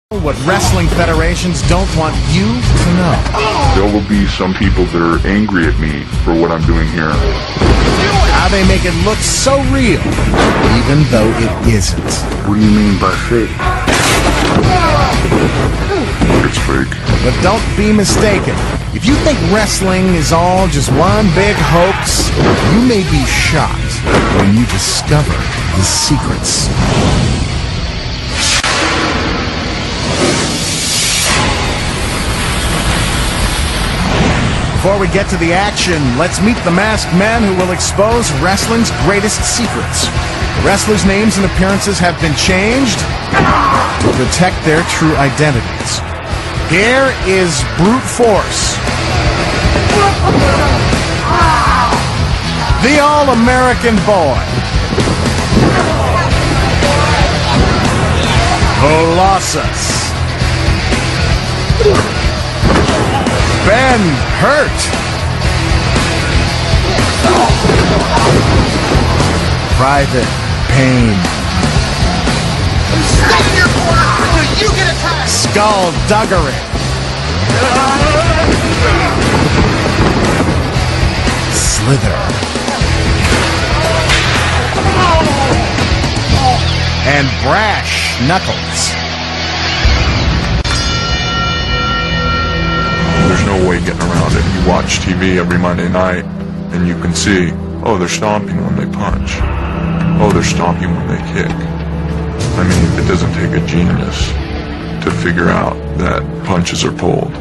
What wrestling federations don't want you to know. There will be some people that are angry at me for what I'm doing here. How they make it look so real, even though it isn't. What do you mean by fake? It's fake. But don't be mistaken. If you think wrestling is all just one big hoax, you may be shocked when you discover the secrets. Before we get to the action, let's meet the masked men who will expose wrestling's greatest secrets. The wrestlers' names and appearances have been changed to protect their true identities. Here is Brute Force, the All-American Boy, Colossus, Ben Hurt, Private Pain, Stay in your corner until you get attacked! Skullduggery, Slither, and Brash Knuckles. There's no way getting around it. You watch TV every Monday night, and you can see, oh, they're stomping when they punch. Oh, they're stomping when they kick. I mean, it doesn't take a genius to figure out that punches are pulled.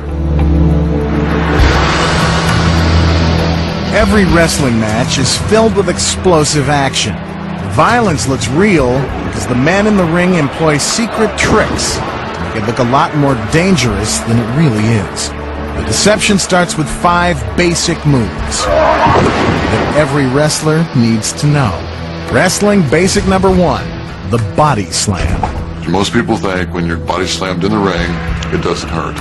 Every wrestling match is filled with explosive action. The violence looks real because the men in the ring employ secret tricks to make it look a lot more dangerous than it really is. The deception starts with 5 basic moves that every wrestler needs to know. Wrestling basic number 1, the body slam. Most people think when you're body slammed in the ring, it doesn't hurt.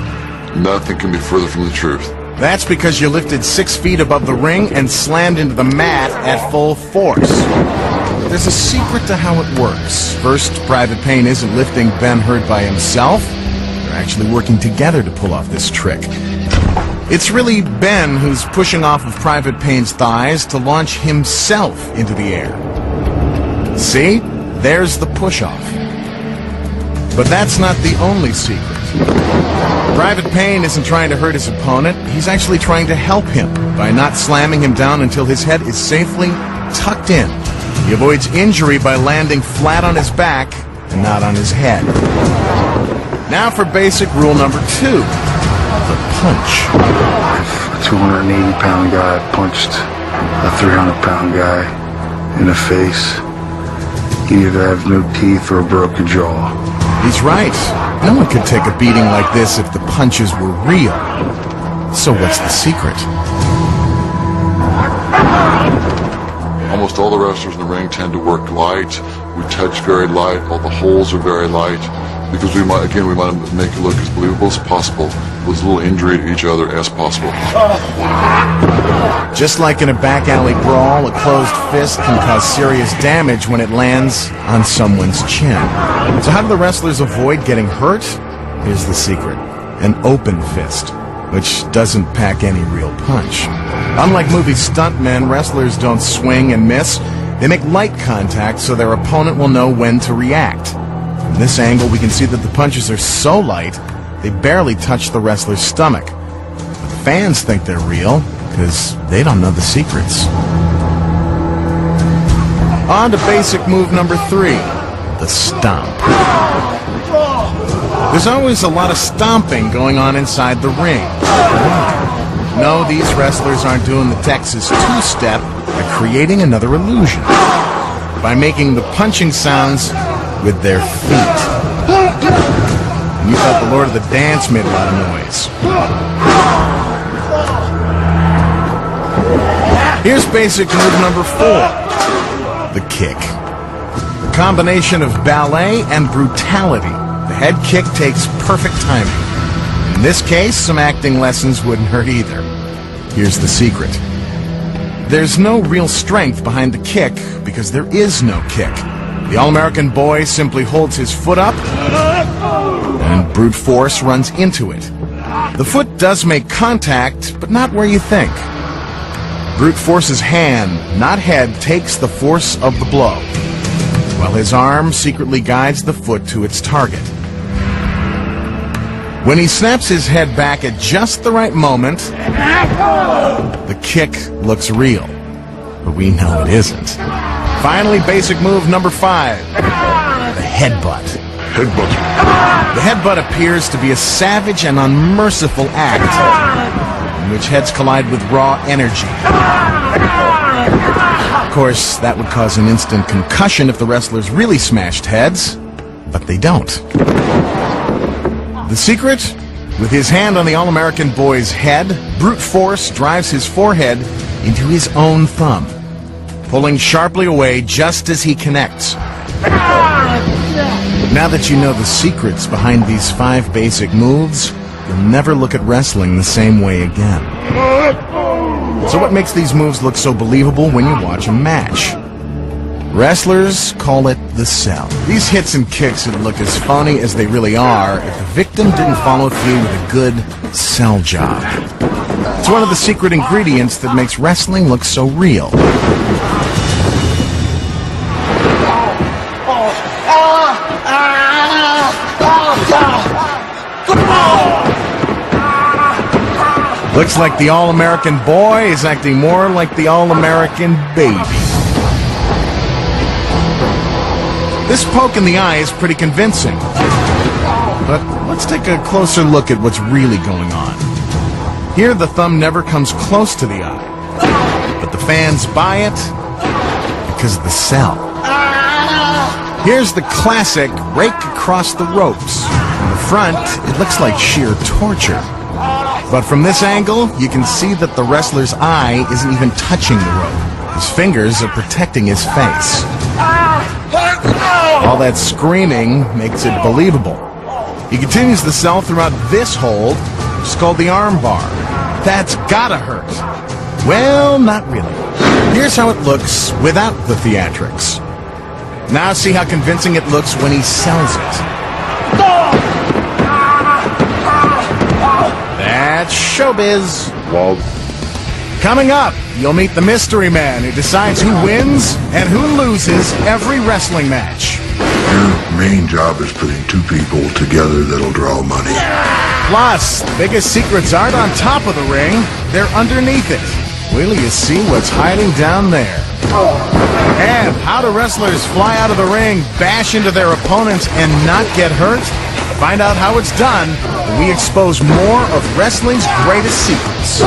Nothing can be further from the truth. That's because you're lifted 6 feet above the ring and slammed into the mat at full force. There's a secret to how it works. First, Private Pain isn't lifting Ben Hurt by himself. They're actually working together to pull off this trick. It's really Ben who's pushing off of Private Pain's thighs to launch himself into the air. See? There's the push-off. But that's not the only secret. Private Pain isn't trying to hurt his opponent. He's actually trying to help him by not slamming him down until his head is safely tucked in. He avoids injury by landing flat on his back and not on his head. Now for basic rule number 2. The punch. If a 280-pound guy punched a 300-pound guy in the face, he'd either have no teeth or a broken jaw. He's right. No one could take a beating like this if the punches were real. So what's the secret? Almost all the wrestlers in the ring tend to work light. We touch very light. All the holes are very light. Because we want to make it look as believable as possible, with as little injury to each other as possible. Just like in a back alley brawl, a closed fist can cause serious damage when it lands on someone's chin. So how do the wrestlers avoid getting hurt? Here's the secret. An open fist, which doesn't pack any real punch. Unlike movie stuntmen, wrestlers don't swing and miss. They make light contact so their opponent will know when to react. From this angle, we can see that the punches are so light, they barely touch the wrestler's stomach. But fans think they're real, because they don't know the secrets. On to basic move number 3, the stomp. There's always a lot of stomping going on inside the ring. No, these wrestlers aren't doing the Texas two-step, they're creating another illusion by making the punching sounds with their feet. And you thought the Lord of the Dance made a lot of noise. Here's basic move number 4, the kick. The combination of ballet and brutality. The head kick takes perfect timing. In this case, some acting lessons wouldn't hurt either. Here's the secret. There's no real strength behind the kick because there is no kick. The All-American Boy simply holds his foot up and brute force runs into it. The foot does make contact, but not where you think. Brute force's hand, not head, takes the force of the blow, while his arm secretly guides the foot to its target. When he snaps his head back at just the right moment, the kick looks real, but we know it isn't. Finally, basic move number 5, the headbutt. The headbutt appears to be a savage and unmerciful act in which heads collide with raw energy. Of course, that would cause an instant concussion if the wrestlers really smashed heads, but they don't. The secret? With his hand on the All-American boy's head, brute force drives his forehead into his own thumb, pulling sharply away just as he connects. Now that you know the secrets behind these 5 basic moves, you'll never look at wrestling the same way again. So what makes these moves look so believable when you watch a match? Wrestlers call it the sell. These hits and kicks would look as phony as they really are if the victim didn't follow through with a good sell job. It's one of the secret ingredients that makes wrestling look so real. Looks like the All-American boy is acting more like the All-American baby. This poke in the eye is pretty convincing. But let's take a closer look at what's really going on. Here, the thumb never comes close to the eye, but the fans buy it because of the sell. Here's the classic rake across the ropes. From the front, it looks like sheer torture. But from this angle, you can see that the wrestler's eye isn't even touching the rope. His fingers are protecting his face. All that screaming makes it believable. He continues the sell throughout this hold, which is called the arm bar. That's gotta hurt. Well, not really. Here's how it looks without the theatrics. Now see how convincing it looks when he sells it. That's showbiz. Well, Coming up, you'll meet the mystery man who decides who wins and who loses every wrestling match. Your main job is putting 2 people together that'll draw money. Plus, the biggest secrets aren't on top of the ring, they're underneath it. Wait till you see what's hiding down there. And how do wrestlers fly out of the ring, bash into their opponents, and not get hurt? Find out how it's done when we expose more of wrestling's greatest secrets.